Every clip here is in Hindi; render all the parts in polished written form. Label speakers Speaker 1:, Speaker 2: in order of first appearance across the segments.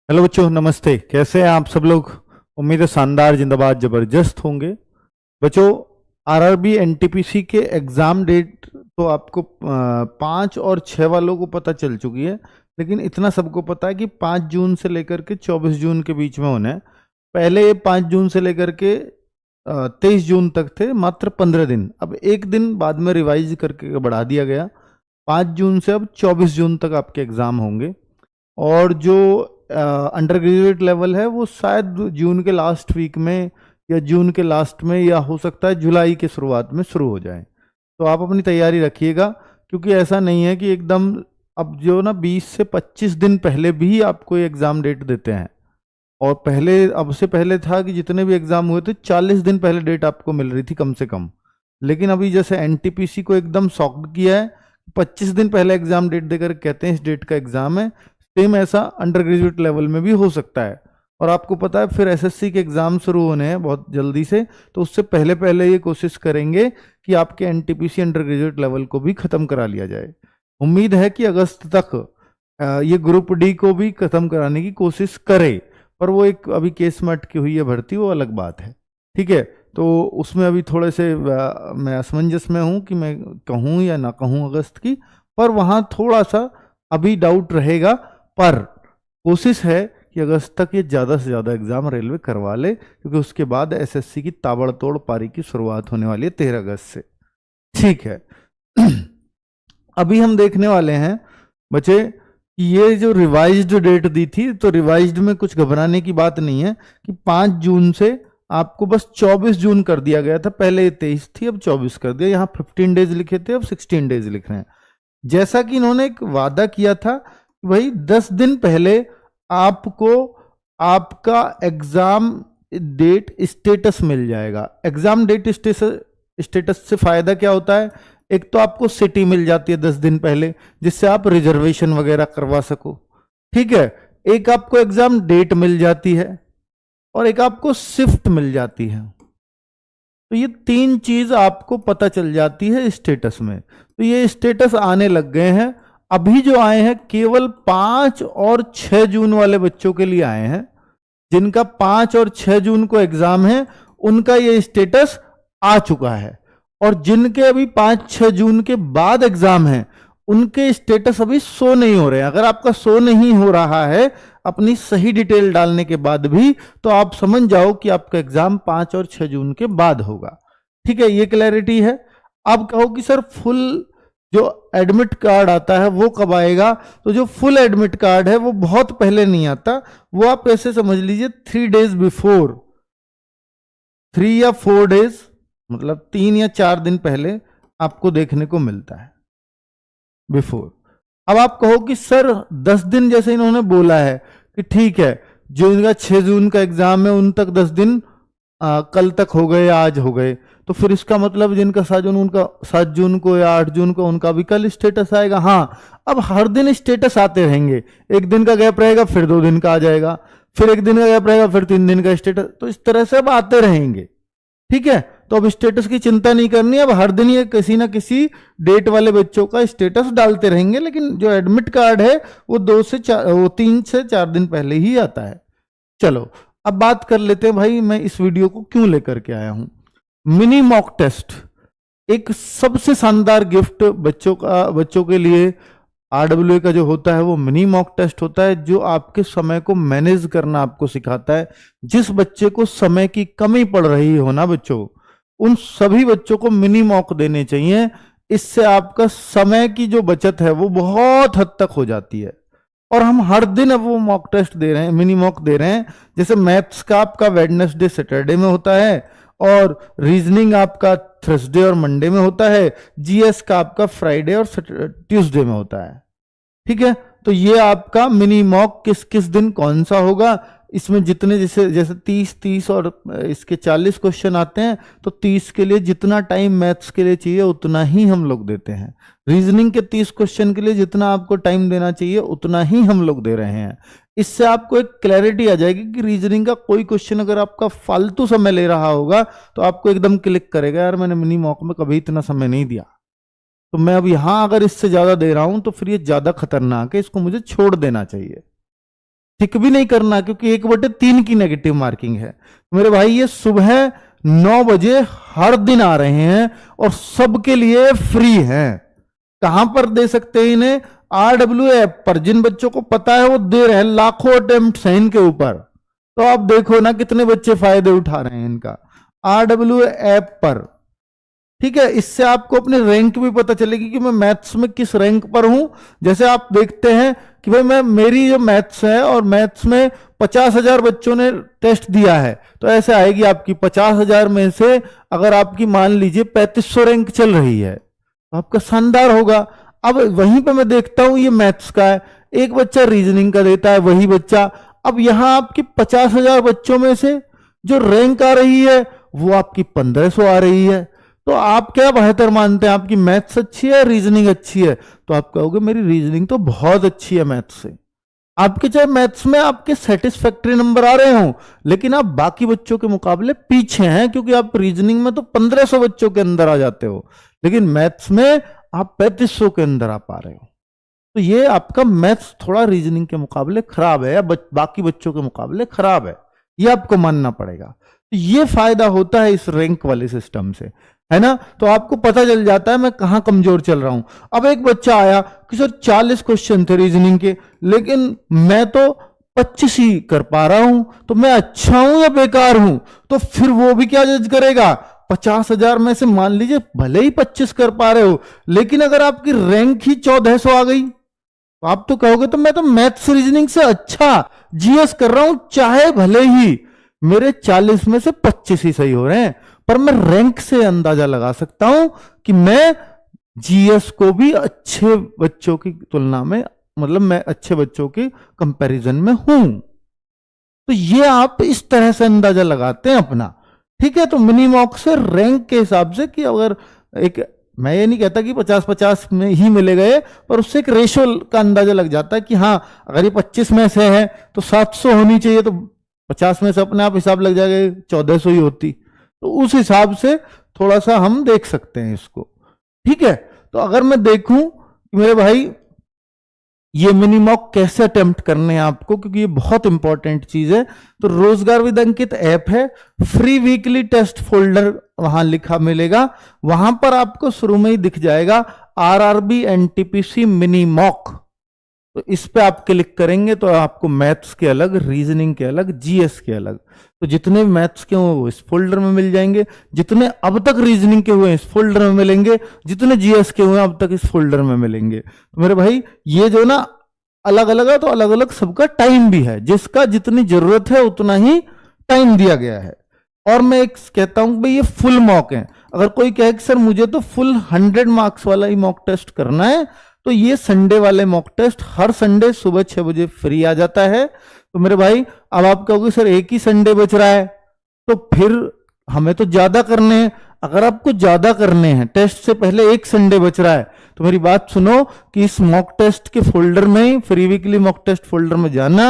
Speaker 1: हेलो बच्चों, नमस्ते। कैसे हैं आप सब लोग? उम्मीद है शानदार, जिंदाबाद, जबरदस्त होंगे। बच्चों, आरआरबी एनटीपीसी के एग्जाम डेट तो आपको 5 और 6 वालों को पता चल चुकी है। लेकिन इतना सबको पता है कि 5 जून से लेकर के 24 जून के बीच में होना है। पहले ये 5 जून से लेकर के 23 जून तक थे, मात्र 15 दिन। अब एक दिन बाद में रिवाइज करके बढ़ा दिया गया। 5 जून से अब 24 जून तक आपके एग्जाम होंगे। और जो अंडर ग्रेजुएट लेवल है वो शायद जून के लास्ट वीक में या जून के लास्ट में या हो सकता है जुलाई के शुरुआत में शुरू हो जाए। तो आप अपनी तैयारी रखिएगा, क्योंकि ऐसा नहीं है कि एकदम अब जो ना 20 से 25 दिन पहले भी आपको एग्ज़ाम डेट देते हैं। और पहले, अब से पहले था कि जितने भी एग्ज़ाम हुए थे 40 दिन पहले डेट आपको मिल रही थी कम से कम। लेकिन अभी जैसे एनटीपीसी को एकदम सॉक्ड किया है, 25 दिन पहले एग्ज़ाम डेट देकर कहते हैं इस डेट का एग्ज़ाम है। सेम ऐसा अंडर ग्रेजुएट लेवल में भी हो सकता है। और आपको पता है फिर एसएससी के एग्जाम शुरू होने हैं बहुत जल्दी से, तो उससे पहले पहले ये कोशिश करेंगे कि आपके एनटीपीसी अंडर ग्रेजुएट लेवल को भी खत्म करा लिया जाए। उम्मीद है कि अगस्त तक ये ग्रुप डी को भी खत्म कराने की कोशिश करे, पर वो एक अभी केस में अटकी हुई है भर्ती, वो अलग बात है। ठीक है, तो उसमें अभी थोड़े से मैं असमंजस में हूँ कि मैं कहूँ या ना कहूँ अगस्त की, पर वहाँ थोड़ा सा अभी डाउट रहेगा। पर कोशिश है कि अगस्त तक ये ज़्यादा से ज़्यादा एग्ज़ाम रेलवे करवा ले, क्योंकि उसके बाद एसएससी की ताबड़तोड़ पारी की शुरुआत होने वाली है 13 अगस्त से। ठीक है। अभी हम देखने वाले हैं बच्चे, ये जो रिवाइज्ड डेट दी थी, तो रिवाइज्ड में कुछ घबराने की बात नहीं है कि 5 जून से आपको बस 24 जून कर दिया गया था। पहले ये 23 थी, अब 24 कर दिया। यहाँ 15 डेज लिखे थे, अब 16 डेज लिख रहे हैं। जैसा कि इन्होंने एक वादा किया था, भाई 10 दिन पहले आपको आपका एग्जाम डेट स्टेटस मिल जाएगा। एग्जाम डेट स्टेटस से फायदा क्या होता है? एक तो आपको सिटी मिल जाती है 10 दिन पहले, जिससे आप रिजर्वेशन वगैरह करवा सको। ठीक है, एक आपको एग्जाम डेट मिल जाती है और एक आपको शिफ्ट मिल जाती है। तो ये 3 चीज आपको पता चल जाती है स्टेटस में। तो ये स्टेटस आने लग गए हैं। अभी जो आए हैं केवल 5 और 6 जून वाले बच्चों के लिए आए हैं। जिनका 5 और 6 जून को एग्जाम है उनका ये स्टेटस आ चुका है। और जिनके अभी 5-6 जून के बाद एग्जाम है उनके स्टेटस अभी शो नहीं हो रहे हैं। अगर आपका शो नहीं हो रहा है अपनी सही डिटेल डालने के बाद भी, तो आप समझ जाओ कि आपका एग्जाम 5 और 6 जून के बाद होगा। ठीक है, ये क्लैरिटी है। अब कहो कि सर फुल जो एडमिट कार्ड आता है वो कब आएगा? तो जो फुल एडमिट कार्ड है वो बहुत पहले नहीं आता। वो आप कैसे समझ लीजिए, 3 डेज बिफोर, 3 या 4 डेज, मतलब 3 या 4 दिन पहले आपको देखने को मिलता है, बिफोर। अब आप कहो कि सर 10 दिन जैसे इन्होंने बोला है कि ठीक है, जो इनका 6 जून का एग्जाम है उन तक 10 दिन कल तक हो गए या आज हो गए, तो फिर इसका मतलब जिनका 7 जून को या 8 जून को उनका भी कल स्टेटस आएगा। हाँ, अब हर दिन स्टेटस आते रहेंगे। एक दिन का गैप रहेगा, फिर 2 दिन का आ जाएगा, फिर एक दिन का गैप रहेगा, फिर 3 दिन का स्टेटस। तो इस तरह से अब आते रहेंगे। ठीक है, तो अब स्टेटस की चिंता नहीं करनी। अब हर दिन ये किसी ना किसी डेट वाले बच्चों का स्टेटस डालते रहेंगे। लेकिन जो एडमिट कार्ड है वो 3 से 4 दिन पहले ही आता है। चलो अब बात कर लेते हैं भाई, मैं इस वीडियो को क्यों लेकर के आया हूं। मिनी मॉक टेस्ट एक सबसे शानदार गिफ्ट बच्चों के लिए आरडब्ल्यूए का जो होता है वो मिनी मॉक टेस्ट होता है, जो आपके समय को मैनेज करना आपको सिखाता है। जिस बच्चे को समय की कमी पड़ रही हो ना बच्चों, उन सभी बच्चों को मिनी मॉक देने चाहिए। इससे आपका समय की जो बचत है वो बहुत हद तक हो जाती है। और हम हर दिन अब वो मॉक टेस्ट दे रहे हैं, मिनी मॉक दे रहे हैं। जैसे मैथ्स का आपका वेडनेसडे सैटरडे में होता है, और रीजनिंग आपका थर्सडे और मंडे में होता है, जीएस का आपका फ्राइडे और ट्यूसडे में होता है। ठीक है, तो ये आपका मिनी मॉक किस किस दिन कौन सा होगा, इसमें जितने जैसे 30 और इसके 40 क्वेश्चन आते हैं, तो 30 के लिए जितना टाइम मैथ्स के लिए चाहिए उतना ही हम लोग देते हैं। रीजनिंग के 30 क्वेश्चन के लिए जितना आपको टाइम देना चाहिए उतना ही हम लोग दे रहे हैं। इससे आपको एक क्लैरिटी आ जाएगी कि रीजनिंग का कोई क्वेश्चन अगर आपका फालतू समय ले रहा होगा तो आपको एकदम क्लिक करेगा, यार मैंने मिनी मॉक में कभी इतना समय नहीं दिया, तो मैं अब यहां अगर इससे ज्यादा दे रहा हूं तो फिर ये ज्यादा खतरनाक है, इसको मुझे छोड़ देना चाहिए। टिक भी नहीं करना, क्योंकि 1/3 की नेगेटिव मार्किंग है। मेरे भाई ये सुबह 9 बजे हर दिन आ रहे हैं और सबके लिए फ्री है। कहां पर दे सकते हैं इन्हें? RW ऐप पर। जिन बच्चों को पता है वो दे रहे हैं, लाखों अटेम्प्ट हैं इनके ऊपर। तो आप देखो ना कितने बच्चे फायदे उठा रहे हैं इनका RW ऐप पर। ठीक है, इससे आपको अपनी रैंक भी पता चलेगी कि मैं मैथ्स में किस रैंक पर हूं। जैसे आप देखते हैं कि भाई मैं, मेरी जो मैथ्स है और मैथ्स में 50,000 बच्चों ने टेस्ट दिया है, तो ऐसे आएगी आपकी 50,000 में से अगर आपकी मान लीजिए 3500 रैंक चल रही है तो आपका शानदार होगा। अब वहीं पे मैं देखता हूं ये मैथ्स का है, एक बच्चा रीजनिंग का देता है वही बच्चा। अब यहां आपकी 50,000 बच्चों में से जो रैंक आ रही है वो आपकी 1500 आ रही है। तो आप क्या बेहतर मानते हैं, आपकी मैथ्स अच्छी है, रीजनिंग अच्छी है? तो आप कहोगे मेरी रीजनिंग तो बहुत अच्छी है मैथ्स से। आपके चाहे मैथ्स में आपके सेटिस्फैक्टरी नंबर आ रहे हों, लेकिन आप बाकी बच्चों के मुकाबले पीछे हैं, क्योंकि आप रीजनिंग में तो 1500 बच्चों के अंदर आ जाते हो, लेकिन मैथ्स में आप 3500 के अंदर आ पा रहे हो। तो ये आपका मैथ्स थोड़ा रीजनिंग के मुकाबले खराब है, या बाकी बच्चों के मुकाबले खराब है, ये आपको मानना पड़ेगा। तो ये फायदा होता है इस रैंक वाले सिस्टम से, है ना। तो आपको पता चल जाता है मैं कहां कमजोर चल रहा हूं। अब एक बच्चा आया कि सर 40 क्वेश्चन थे रीजनिंग के, लेकिन मैं तो 25 ही कर पा रहा हूं, तो मैं अच्छा हूं या बेकार हूं? तो फिर वो भी क्या जज करेगा? 50,000 में से मान लीजिए भले ही 25 कर पा रहे हो, लेकिन अगर आपकी रैंक ही 1400 आ गई तो आप तो कहोगे तो मैं तो मैथ्स रीजनिंग से अच्छा जीएस कर रहा हूं, चाहे भले ही मेरे 40 में से 25 ही सही हो रहे हैं, पर मैं रैंक से अंदाजा लगा सकता हूं कि मैं जीएस को भी अच्छे बच्चों की तुलना में, मतलब मैं अच्छे बच्चों के कंपैरिजन में हूं। तो ये आप इस तरह से अंदाजा लगाते हैं अपना। ठीक है, तो मिनी मॉक से रैंक के हिसाब से, कि अगर एक, मैं ये नहीं कहता कि 50-50 में ही मिले गए, पर उससे एक रेशियो का अंदाजा लग जाता है कि हाँ अगर ये 25 में से है तो 700 होनी चाहिए, तो 50 में से अपने आप हिसाब लग जाएगा 1400 ही होती। तो उस हिसाब से थोड़ा सा हम देख सकते हैं इसको। ठीक है, तो अगर मैं देखूं कि मेरे भाई ये मिनी मॉक कैसे अटेम्प्ट करने हैं आपको, क्योंकि ये बहुत इंपॉर्टेंट चीज है, तो रोजगार विद अंकित ऐप है, फ्री वीकली टेस्ट फोल्डर वहां लिखा मिलेगा, वहां पर आपको शुरू में ही दिख जाएगा RRB NTPC मिनी मॉक। तो इस पे आप क्लिक करेंगे तो आपको मैथ्स के अलग, रीजनिंग के अलग, जीएस के अलग, तो जितने मैथ्स के हुए वो इस फोल्डर में मिल जाएंगे, जितने अब तक रीजनिंग के हुए इस फोल्डर में मिलेंगे, जितने जीएस के हुए अब तक इस फोल्डर में मिलेंगे। तो मेरे भाई ये जो ना अलग अलग है, तो अलग अलग सबका टाइम भी है, जिसका जितनी जरूरत है उतना ही टाइम दिया गया है। और मैं एक कहता हूं भाई ये फुल मॉक है। अगर कोई कहे कि सर मुझे तो फुल 100 मार्क्स वाला ही मॉक टेस्ट करना है, तो ये संडे वाले मॉक टेस्ट हर संडे सुबह 6 बजे फ्री आ जाता है। तो मेरे भाई अब आप कहोगे सर एक ही संडे बच रहा है, तो फिर हमें तो ज्यादा करने हैं। अगर आपको ज्यादा करने हैं, टेस्ट से पहले एक संडे बच रहा है, तो मेरी बात सुनो कि इस मॉक टेस्ट के फोल्डर में, free weekly mock test folder में जाना,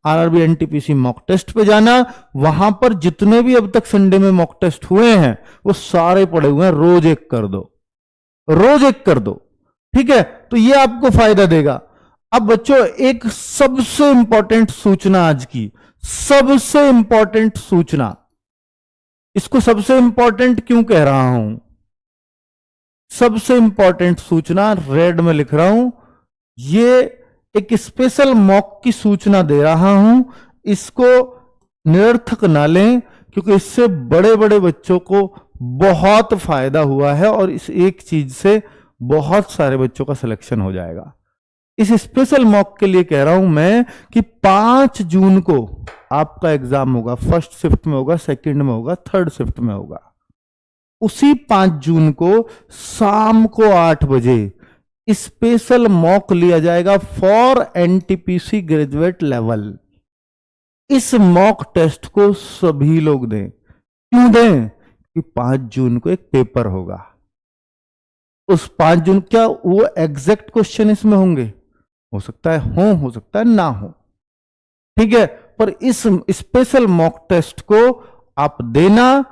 Speaker 1: RRB NTPC मॉक टेस्ट पे जाना, वहां पर जितने भी अब तक संडे में मॉक टेस्ट हुए हैं वो सारे पड़े हुए हैं, रोज एक कर दो, रोज एक कर दो। ठीक है, तो ये आपको फायदा देगा। अब बच्चों एक सबसे इंपॉर्टेंट सूचना आज की, सबसे इंपॉर्टेंट सूचना, इसको सबसे इंपॉर्टेंट क्यों कह रहा हूं? सबसे इंपॉर्टेंट सूचना रेड में लिख रहा हूं, ये एक स्पेशल मॉक की सूचना दे रहा हूं। इसको निरर्थक ना लें, क्योंकि इससे बड़े बड़े बच्चों को बहुत फायदा हुआ है और इस एक चीज से बहुत सारे बच्चों का सिलेक्शन हो जाएगा। इस स्पेशल मॉक के लिए कह रहा हूं मैं कि 5 जून को आपका एग्जाम होगा, फर्स्ट शिफ्ट में होगा, सेकंड में होगा, थर्ड शिफ्ट में होगा। उसी 5 जून को शाम को 8 बजे स्पेशल मॉक लिया जाएगा फॉर NTPC ग्रेजुएट लेवल। इस मॉक टेस्ट को सभी लोग दें। क्यों दें? कि 5 जून को एक पेपर होगा। उस 5 जून क्या वो एग्जैक्ट क्वेश्चन इसमें होंगे? हो सकता है हो सकता है ना हो। ठीक है, पर इस स्पेशल मॉक टेस्ट को आप देना,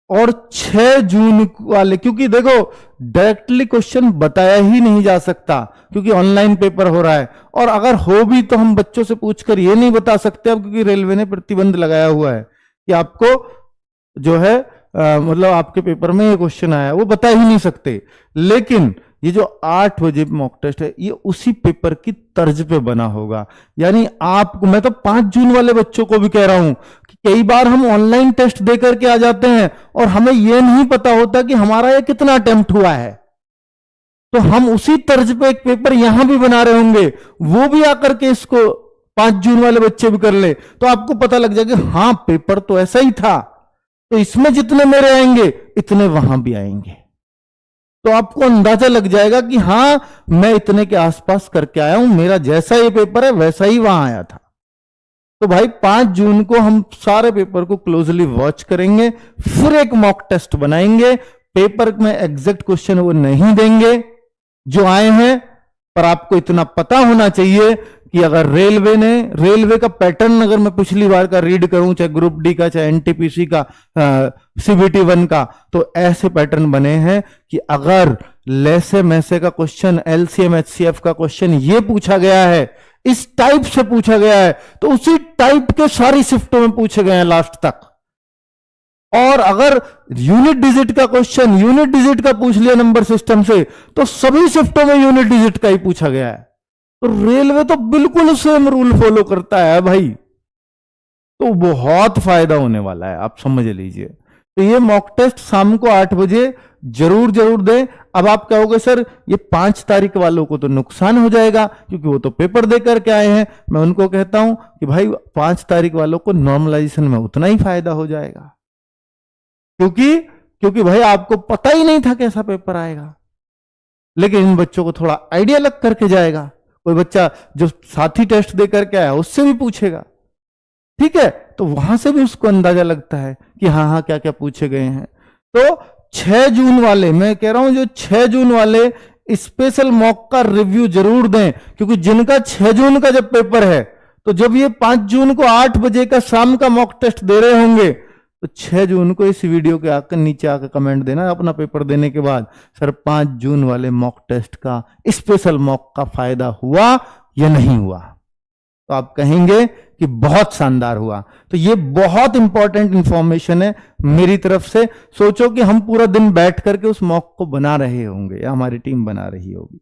Speaker 1: और 6 जून वाले, क्योंकि देखो डायरेक्टली क्वेश्चन बताया ही नहीं जा सकता क्योंकि ऑनलाइन पेपर हो रहा है, और अगर हो भी तो हम बच्चों से पूछकर ये नहीं बता सकते अब, क्योंकि रेलवे ने प्रतिबंध लगाया हुआ है कि आपको जो है मतलब आपके पेपर में ये क्वेश्चन आया, वो बता ही नहीं सकते। लेकिन ये जो 8 बजे मॉक टेस्ट है ये उसी पेपर की तर्ज पे बना होगा। यानी आपको, मैं तो 5 जून वाले बच्चों को भी कह रहा हूं कि कई बार हम ऑनलाइन टेस्ट दे करके आ जाते हैं और हमें यह नहीं पता होता कि हमारा ये कितना अटेम्प्ट हुआ है, तो हम उसी तर्ज पे एक पेपर यहां भी बना रहे होंगे, वो भी आकर के इसको 5 जून वाले बच्चे भी कर ले तो आपको पता लग जाएगा हाँ पेपर तो ऐसा ही था, तो इसमें जितने मेरे आएंगे इतने वहां भी आएंगे। तो आपको अंदाजा लग जाएगा कि हां मैं इतने के आसपास करके आया हूं, मेरा जैसा ये पेपर है वैसा ही वहां आया था। तो भाई 5 जून को हम सारे पेपर को क्लोजली वॉच करेंगे, फिर एक मॉक टेस्ट बनाएंगे। पेपर में एग्जैक्ट क्वेश्चन वो नहीं देंगे जो आए हैं, पर आपको इतना पता होना चाहिए कि अगर रेलवे का पैटर्न अगर मैं पिछली बार का रीड करूं, चाहे ग्रुप डी का, चाहे एनटीपीसी का, सीबीटी 1 का, तो ऐसे पैटर्न बने हैं कि अगर लेसे मैसे का क्वेश्चन, एलसीएम एचसीएफ का क्वेश्चन ये पूछा गया है, इस टाइप से पूछा गया है, तो उसी टाइप के सारी शिफ्टों में पूछे गए हैं लास्ट तक। और अगर यूनिट डिजिट का क्वेश्चन यूनिट डिजिट का पूछ लिया नंबर सिस्टम से, तो सभी शिफ्टों में यूनिट डिजिट का ही पूछा गया है। तो रेलवे तो बिल्कुल सेम रूल फॉलो करता है भाई, तो बहुत फायदा होने वाला है, आप समझ लीजिए। तो ये मॉक टेस्ट शाम को 8 बजे जरूर दें। अब आप कहोगे सर ये 5 तारीख वालों को तो नुकसान हो जाएगा क्योंकि वो तो पेपर दे करके आए हैं। मैं उनको कहता हूं कि भाई 5 तारीख वालों को नॉर्मलाइजेशन में उतना ही फायदा हो जाएगा, क्योंकि भाई आपको पता ही नहीं था कैसा पेपर आएगा, लेकिन इन बच्चों को थोड़ा आइडिया लग करके जाएगा। कोई बच्चा जो साथी टेस्ट दे करके आया उससे भी पूछेगा, ठीक है, तो वहां से भी उसको अंदाजा लगता है कि हाँ क्या क्या पूछे गए हैं। तो 6 जून वाले, मैं कह रहा हूं जो 6 जून वाले स्पेशल मॉक का रिव्यू जरूर दें, क्योंकि जिनका 6 जून का जब पेपर है, तो जब ये 5 जून को 8 बजे का शाम का मॉक टेस्ट दे रहे होंगे, तो 6 जून को इस वीडियो के आकर नीचे आकर कमेंट देना अपना पेपर देने के बाद, सर 5 जून वाले मॉक टेस्ट का स्पेशल मॉक का फायदा हुआ या नहीं हुआ। तो आप कहेंगे कि बहुत शानदार हुआ। तो ये बहुत इंपॉर्टेंट इंफॉर्मेशन है मेरी तरफ से। सोचो कि हम पूरा दिन बैठ करके उस मॉक को बना रहे होंगे या हमारी टीम बना रही होगी,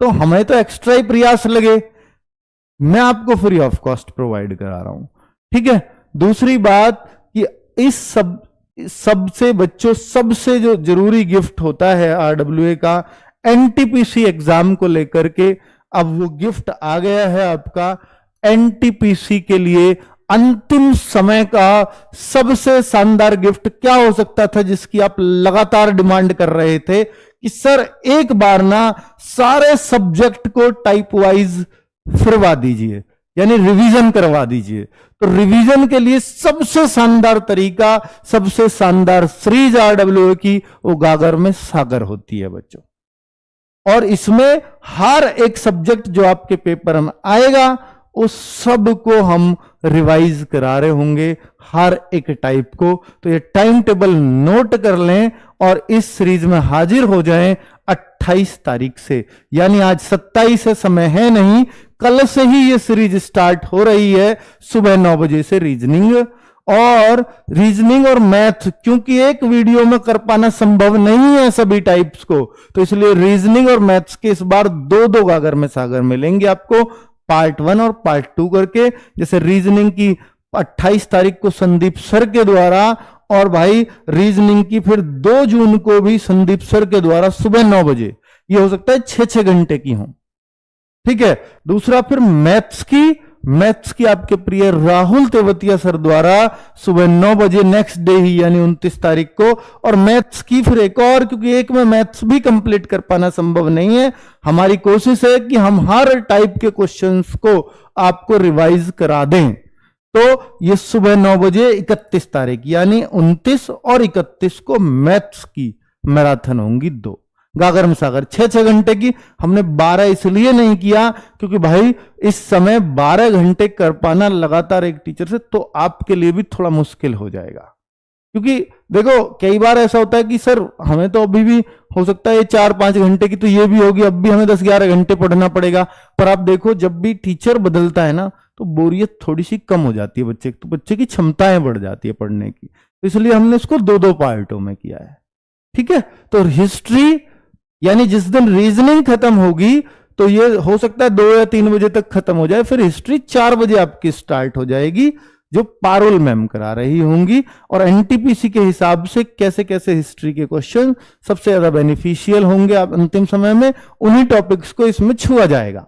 Speaker 1: तो हमें तो एक्स्ट्रा ही प्रयास लगे, मैं आपको फ्री ऑफ कॉस्ट प्रोवाइड करा रहा हूं, ठीक है। दूसरी बात कि इस सबसे बच्चों सबसे जो जरूरी गिफ्ट होता है आरडब्ल्यूए का एनटीपीसी एग्जाम को लेकर के, अब वो गिफ्ट आ गया है आपका एनटीपीसी के लिए। अंतिम समय का सबसे शानदार गिफ्ट क्या हो सकता था जिसकी आप लगातार डिमांड कर रहे थे कि सर एक बार ना सारे सब्जेक्ट को टाइप वाइज फिरवा दीजिए, यानी रिवीजन करवा दीजिए। तो रिवीजन के लिए सबसे शानदार तरीका, सबसे शानदार सीरीज आरडब्ल्यूए की वो गागर में सागर होती है बच्चों, और इसमें हर एक सब्जेक्ट जो आपके पेपर में आएगा उस सब को हम रिवाइज करा रहे होंगे, हर एक टाइप को। तो ये टाइम टेबल नोट कर लें और इस सीरीज में हाजिर हो जाएं 28 तारीख से, यानी आज 27 है, समय है नहीं, कल से ही ये सीरीज स्टार्ट हो रही है सुबह 9 बजे से। रीजनिंग और मैथ, क्योंकि एक वीडियो में कर पाना संभव नहीं है सभी टाइप्स को, तो इसलिए रीजनिंग और मैथ्स के इस बार दो गागर में सागर मिलेंगे आपको, पार्ट 1 और पार्ट 2 करके। जैसे रीजनिंग की 28 तारीख को संदीप सर के द्वारा, और भाई रीजनिंग की फिर 2 जून को भी संदीप सर के द्वारा सुबह 9 बजे। ये हो सकता है 6-6 घंटे की हो, ठीक है। दूसरा फिर मैथ्स की आपके प्रिय राहुल तेवतिया सर द्वारा सुबह 9 बजे नेक्स्ट डे ही, यानी 29 तारीख को। और मैथ्स की फिर एक और, क्योंकि एक में मैथ्स भी कंप्लीट कर पाना संभव नहीं है, हमारी कोशिश है कि हम हर टाइप के क्वेश्चंस को आपको रिवाइज करा दें। तो ये सुबह 9 बजे 31 तारीख, यानी 29 और 31 को मैथ्स की मैराथन होंगी 2 गागर में सागर 6-6 घंटे की। हमने 12 इसलिए नहीं किया क्योंकि भाई इस समय 12 घंटे कर पाना लगातार एक टीचर से तो आपके लिए भी थोड़ा मुश्किल हो जाएगा, क्योंकि देखो कई बार ऐसा होता है कि सर हमें तो अभी भी हो सकता है 4-5 घंटे की तो ये भी होगी, अब भी हमें 10-11 घंटे पढ़ना पड़ेगा। पर आप देखो जब भी टीचर बदलता है ना तो बोरियत थोड़ी सी कम हो जाती है बच्चे की, तो बच्चे की क्षमताएं बढ़ जाती है पढ़ने की। तो इसलिए हमने इसको 2-2 पार्टों में किया है। ठीक है, तो हिस्ट्री यानी जिस दिन रीजनिंग खत्म होगी तो ये हो सकता है 2 या 3 बजे तक खत्म हो जाए, फिर हिस्ट्री 4 बजे आपकी स्टार्ट हो जाएगी जो पारुल मैम करा रही होंगी। और एनटीपीसी के हिसाब से कैसे कैसे हिस्ट्री के क्वेश्चन सबसे ज्यादा बेनिफिशियल होंगे आप अंतिम समय में, उन्हीं टॉपिक्स को इसमें छुआ जाएगा।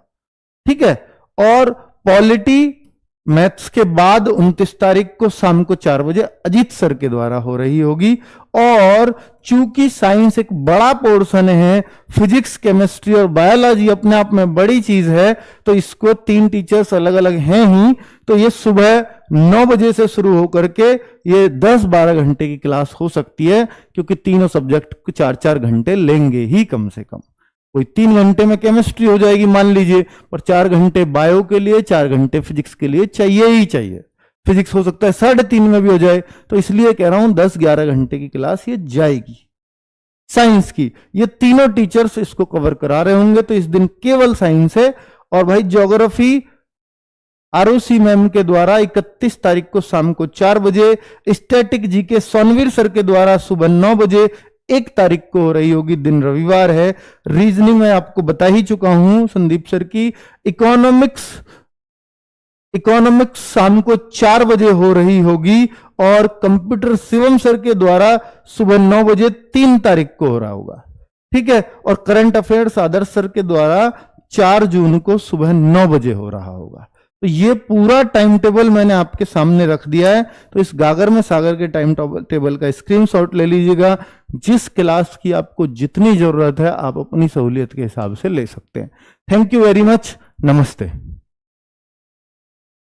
Speaker 1: ठीक है, और पॉलिटी मैथ्स के बाद 29 तारीख को शाम को 4 बजे अजीत सर के द्वारा हो रही होगी। और चूंकि साइंस एक बड़ा पोर्शन है, फिजिक्स केमिस्ट्री और बायोलॉजी अपने आप में बड़ी चीज है, तो इसको 3 टीचर्स अलग अलग हैं ही, तो ये सुबह 9 बजे से शुरू होकर के ये 10-12 घंटे की क्लास हो सकती है, क्योंकि तीनों सब्जेक्ट को 4-4 घंटे लेंगे ही कम से कम। कोई 3 घंटे में केमिस्ट्री हो जाएगी मान लीजिए, पर 4 घंटे बायो के लिए, 4 घंटे फिजिक्स के लिए चाहिए ही चाहिए। फिजिक्स हो सकता है 3.5 में भी हो जाए, तो इसलिए कह रहा हूं 10-11 घंटे की क्लास ये जाएगी साइंस की। ये तीनों टीचर्स इसको कवर करा रहे होंगे, तो इस दिन केवल साइंस है। और भाई ज्योग्राफी आरओसी मैम के द्वारा 31 तारीख को शाम को 4 बजे, स्टैटिक जीके सोनवीर सर के द्वारा सुबह 9 बजे 1 तारीख को हो रही होगी, दिन रविवार है। रीजनिंग मैं आपको बता ही चुका हूं संदीप सर की। इकोनॉमिक्स शाम को 4 बजे हो रही होगी, और कंप्यूटर शिवम सर के द्वारा सुबह 9 बजे 3 तारीख को हो रहा होगा। ठीक है, और करंट अफेयर्स आदर्श सर के द्वारा 4 जून को सुबह 9 बजे हो रहा होगा। तो ये पूरा टाइम टेबल मैंने आपके सामने रख दिया है, तो इस गागर में सागर के टाइम टेबल का स्क्रीनशॉट ले लीजिएगा। जिस क्लास की आपको जितनी जरूरत है आप अपनी सहूलियत के हिसाब से ले सकते हैं। थैंक यू वेरी मच, नमस्ते।